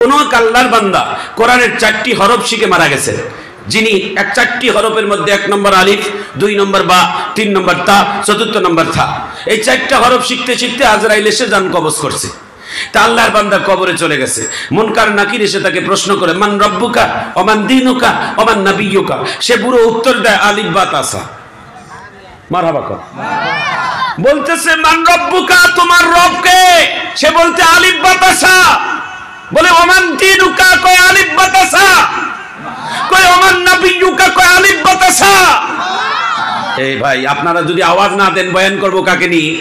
কোন এক আল্লাহর বান্দা কোরআনের 4টি হরফ শিখে মারা গেছে, যিনি 4টি হরফের মধ্যে 1 নম্বর আলিফ, 2 নম্বর বা, 3 নম্বর তা, 4 নম্বর থা, এই 4টা হরফ শিখতে শিখতে আজরাইল এসে জান কবজ করছে। তা আল্লাহর বান্দা কবরে চলে গেছে। মুনকার নাকির এসে তাকে প্রশ্ন করে, মান রব্বুকা ওমান দীনুকা ওমান নাবিয়্যুকা। সে পুরো উত্তর দেয় আলিফ বা তা সা। মারহাবা কর। বলতেছে মান রব্বুকা, তোমার রব কে? সে বলতে আলিফ বা তা সা। বলে ওমান দীনুকা, কয় আলিফ বা তা সা। কয় ওমান নাবিয়্যুকা, কয় আলিফ বা তা সা। এই ভাই, আপনারা যদি আওয়াজ না দেন বয়ান করব কাকে নিয়ে?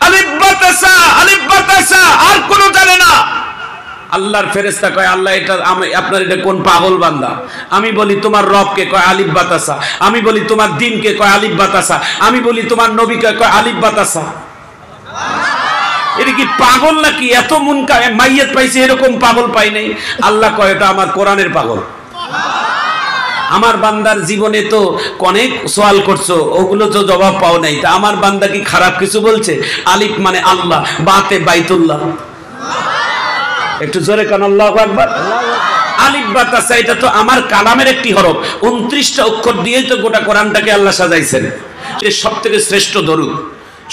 আলিফ বা তা সা, আলিফ বা তা সা, আর কোন জানে না। আল্লাহর ফেরেশতা কয়, আল্লাহ এটা আপনার এটা কোন পাগল বান্দা? আমি বলি তোমার রবকে, কয় আলিফ বা তা সা। আমি বলি তোমার দ্বীনকে, কয় আলিফ বা তা সা। আমি বলি তোমার নবীকে, কয় আলিফ বা তা সা। এটা কি পাগল নাকি? এত মুনকার মাইয়াত পাইছে, এরকম পাগল পাই নাই। আল্লাহ কয় এটা আমার কোরআনের পাগল। আমার বান্দার জীবনে তো অনেক সওয়াল করছো, ওগুলো তো জবাব পাও নাই। তা আমার বান্দা কি খারাপ কিছু বলছে? আলিফ মানে আল্লাহ, বাতে বাইতুল্লাহ। একটু জোরে কান আল্লাহু আকবার। আলিফ বা তা সা, এটা তো আমার কালামের একটি হরফ। 29টা অক্ষর দিয়েই তো গোটা কোরআনটাকে আল্লাহ সাজাইছেন। সে সবথেকে শ্রেষ্ঠ দরুদ,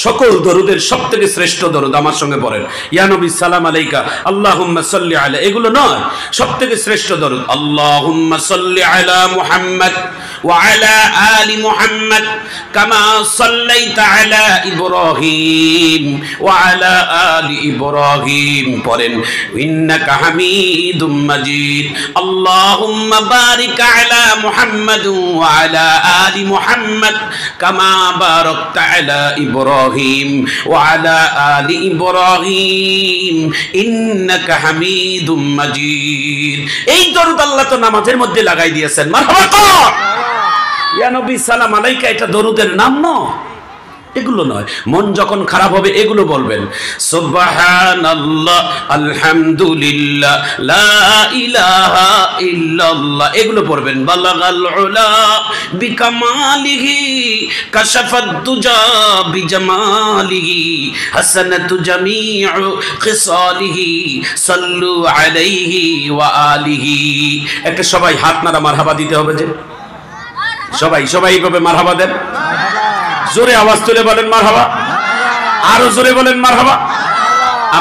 সকল দরুদের সবথেকে শ্রেষ্ঠ দরুদ। আমার সঙ্গে পড়েন, ইয়া নবী সালাম আলাইকা আল্লাহুম্মা সাল্লি আলা। এগুলো নয়, সবথেকে শ্রেষ্ঠ দরুদ আল্লাহুম্মা সাল্লি আলা মুহাম্মদ ওয়া আলা আলি মুহাম্মদ কামা সাল্লাইতা আলা ইব্রাহিম ওয়া আলা আলি ইব্রাহিম। পড়েন ইন্নাকা হামিদুম মাজিদ। আল্লাহুম্মা বারিক আলা মুহাম্মদ ওয়া আলা আলি মুহাম্মদ কামা বারাকতা আলা ইব্রাহিম ওয়া আলা আলি ইব্রাহিম ইন্নাকা হামিদুম মাজিদ। এই দরুদ আল্লাহ তো নামাজের মধ্যে লাগাই দিয়েছেন। মারহাবা কর। ইয়া নবী সালাম আলাইকা, এটা দরুদের নাম নয়, এগুলো নয়। মন যখন খারাপ হবে এগুলো বলবেন, সুবহানাল্লাহ আলহামদুলিল্লাহ লা ইলাহা ইল্লাল্লাহ, এগুলো পড়বেন। বালাগাল উলা বিকামালিহি কাশাফাত দুজা বিজামালিহি হাসানাতু জামিউ খিসালিহি সাল্লু আলাইহি ওয়া আলিহি। একটা সবাই হাত নাড়া মারহাবা দিতে হবে যে, সবাই সবাই কবে মারহাবা দেন? জোরে আওয়াজ তুলে বলেন মারহাবা, আরো জোরে বলেন মারহাবা।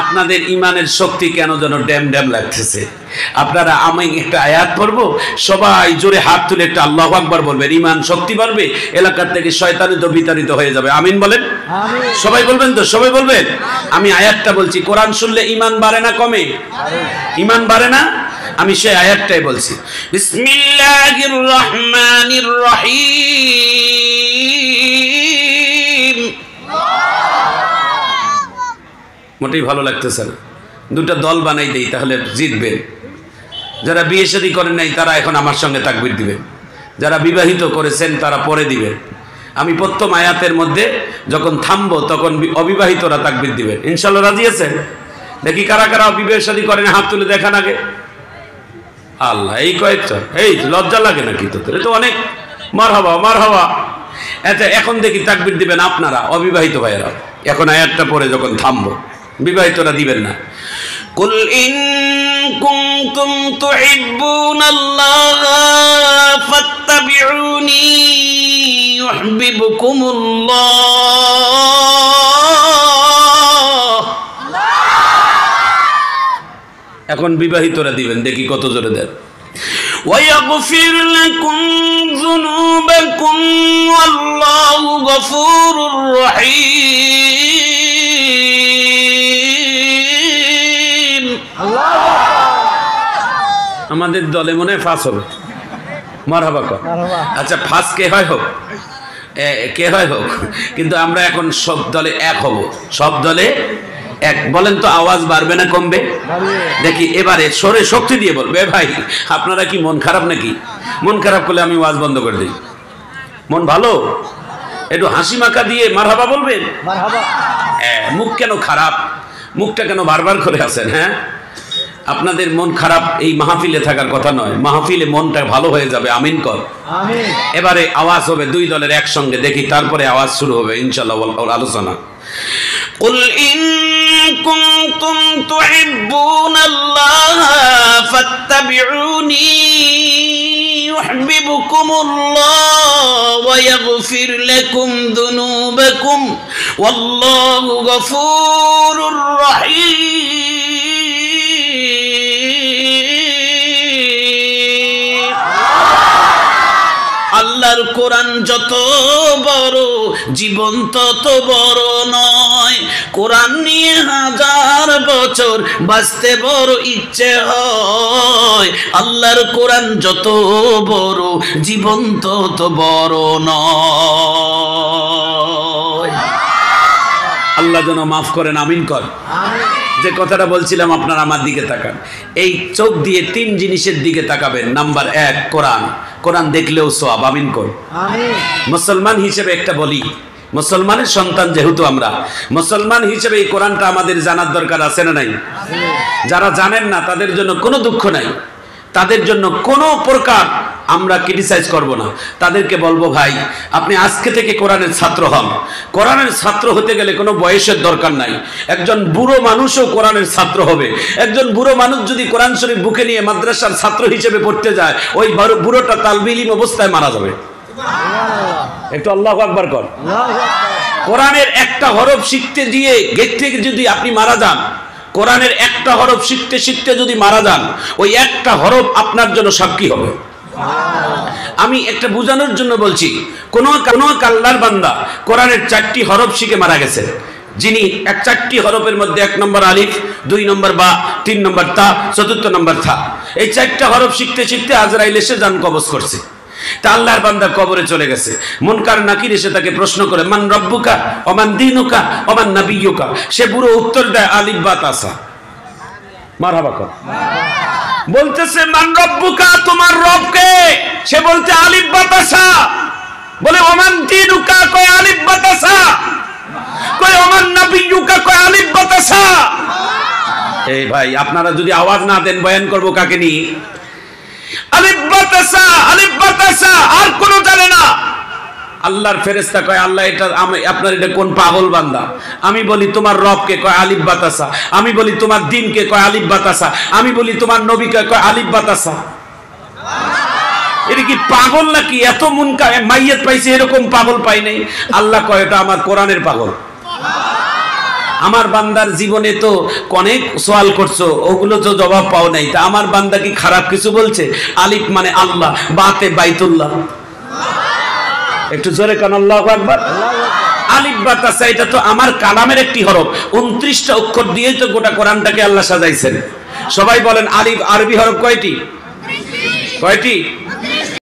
আপনাদের ইমানের শক্তি কেন যেন ড্যাম ড্যাম লাগতেছে। আপনারা, আমি একটা আয়াত পড়বো, সবাই জোরে হাত তুলে একটা আল্লাহু আকবার বলবেন, ইমান শক্তি বাড়বে, এলাকার থেকে শয়তানিত বিতাড়িত হয়ে যাবে। আমিন বলেন। সবাই বলবেন তো? সবাই বলবেন। আমি আয়াতটা বলছি, কোরআন শুনলে ইমান বাড়ে না কমে? ইমান বাড়ে না? আমি সেই আয়াতটাই বলছি। বিসমিল্লাহির রহমানির রহিম। মোটেই ভালো লাগতেছে না। দুটা দল বানাই দেই, তাহলে জিতবেন। যারা বিয়ে শাদী করেন নাই তারা এখন আমার সঙ্গে তাকবীর দিবেন, যারা বিবাহিত করেছেন তারা পরে দিবেন। আমি প্রথম আয়াতের মধ্যে যখন থামবো তখন অবিবাহিতরা তাকবীর দিবেন। ইনশাআল্লাহ রাজি আছেন? দেখি কারা কারা বিবাহ শাদী করেন, হাত তুলে দেখান আগে। আল্লাহ, এই কয়েকজন। এই লজ্জা লাগে নাকি তোদের? তো অনেক। মারহাবা মারহাবা। আচ্ছা, এখন দেখি তাকবীর দিবেন আপনারা অবিবাহিত ভাইয়েরা। এখন আয়াতটা পড়ে যখন থামবো, বিবাহিতরা দিবেন না। কুল ইন কুনতুম তুহিব্বুনাল্লাহ ফাত্তাবিউনি ইউহিব্বুকুমুল্লাহ। এখন বিবাহিতরা দিবেন, দেখি কত জোরে দেন। ওয়ায়াগফির লাকুম যুনুবাকুম ওয়াল্লাহু গফুরুর রহিম। আমাদের দলে মনে হয় ফাঁস হবে। মারহাবা কর। আচ্ছা, ফাঁস কে হয় হোক, কে হয় হোক, কিন্তু আমরা এখন সব দলে এক হব। সব দলে এক। বলেন তো, আওয়াজ বাড়বে না কমবে? দেখি এবারে সরে শক্তি দিয়ে বলবে। ভাই, আপনারা কি মন খারাপ নাকি? মন খারাপ করলে আমি আওয়াজ বন্ধ করে দিই। মন ভালো, একটু হাসি মাখা দিয়ে মারহাবা বলবেন। মুখ কেন খারাপ? মুখটা কেন বারবার করে আছেন? হ্যাঁ, আপনাদের মন খারাপ এই মাহফিলে থাকার কথা নয়। মাহফিলে মনটা ভালো হয়ে যাবে। আমিন কর। এবারে আওয়াজ হবে দুই দলের একসঙ্গে, দেখি তারপরে আওয়াজ শুরু হবে ইনশাআল্লাহ আলোচনা। কুল ইন কুনতুম তুহিব্বুনাল্লাহ ফাত্তাবিউনি ইউহিব্বুকুমুল্লাহ ওয়া ইয়াগফির লাকুম যুনুবাকুম ওয়াল্লাহু গফুরুর রহিম। আল্লাহর কোরআন যত বড়, জীবন তত বড় নয়। কোরআন নিয়ে 1000 বছর বাঁচতে বড় ইচ্ছে হয়। আল্লাহর কোরআন যত বড়, জীবন তত বড় নয়। আল্লাহ যেন মাফ করেন, আমিন কর। যে কথাটা বলছিলাম আপনারা আমার দিকে তাকান। এই চোখ দিয়ে 3 জিনিসের দিকে তাকাবেন। নাম্বার 1 কোরআন। কোরআন দেখলেও সওয়াব, আমিন কর। মুসলমান হিসেবে একটা বলি, মুসলমানের সন্তান যেহেতু আমরা, মুসলমান হিসেবে এই কোরআনটা আমাদের জানার দরকার আছে না নাই? যারা জানেন না তাদের জন্য কোনো দুঃখ নাই, তাদের জন্য কোনো প্রকার আমরা ক্রিটিসাইজ করব না। তাদেরকে বলবো, ভাই আপনি আজকে থেকে কোরআনের ছাত্র হন। কোরআনের ছাত্র হতে গেলে কোনো বয়সের দরকার নাই। একজন বুড়ো মানুষও কোরআনের ছাত্র হবে। একজন বুড়ো মানুষ যদি কোরআন শরীফ বুকে নিয়ে মাদ্রাসার ছাত্র হিসেবে পড়তে যায়, ওই বুড়োটা তালবে ইলম অবস্থায় মারা যাবে। একটু আল্লাহু আকবার কর। কোরআনের একটা হরফ শিখতে গিয়ে গেট থেকে যদি আপনি মারা যান, কোরআনের একটা হরফ শিখতে শিখতে যদি মারা যান, ওই একটা হরফ আপনার জন্য সাক্ষী হবে। আমি একটা বোঝানোর জন্য বলছি, কোন আল্লাহর বান্দা কোরআনের 4টি হরফ শিখে মারা গেছে, যিনি 4টি হরফের মধ্যে 1 নম্বর আলিফ, 2 নম্বর বা, 3 নম্বর তা, 4 নম্বর থা, এই 4টা হরফ শিখতে শিখতে আজরাইল এসে জান কবজ করছে। তা আল্লাহর বান্দা কবরে চলে গেছে। মুনকার নাকির এসে তাকে প্রশ্ন করে, মান রব্বুকা ওমান দীনুকা ওমান নাবিয়্যুকা। সে পুরো উত্তর দেয় আলিফ বা তাসা। মারহাবা কর। বলতেছে মান রব্বুকা, তোমার রব কে? সে বলতে আলিফ বা তাসা। বলে ওমান দীনুকা, কয় আলিফ বা তাসা। কয় ওমান নাবিয়্যুকা, কয় আলিফ বা তাসা। এই ভাই আপনারা যদি আওয়াজ না দেন বয়ান করব কাকে নিয়ে? আলিফ বা তাসা, আলিফ বা তাসা, আর কোন জানে না। আল্লাহর ফেরেশতা কয়, আল্লাহ এটা আপনার এটা কোন পাগল বান্দা? আমি বলি তোমার রবকে, কয় আলিফ বা তাসা। আমি বলি তোমার দ্বীনকে, কয় আলিফ বা তাসা। আমি বলি তোমার নবীকে, কয় আলিফ বা তাসা। এটা কি পাগল নাকি? এত মুনকা মাইয়াত পাইছে, এরকম পাগল পাই নাই। আল্লাহ কয় এটা আমার কোরআনের পাগল। আমার বান্দার জীবনে তো অনেক সওয়াল করছো, ওগুলো তো জবাব পাও নাই। তা আমার বান্দা কি খারাপ কিছু বলছে? আলিফ মানে আল্লাহ, বাতে বাইতুল্লাহ। একটু জোরে কান আল্লাহু আকবার। আলিফ বা তাসা এটা তো আমার কালামের একটি হরফ। 29টা অক্ষর দিয়েই তো গোটা কোরআনটাকে আল্লাহ সাজাইছেন। সবাই বলেন আলিফ আরবি হরফ কয়টি? কয়টি?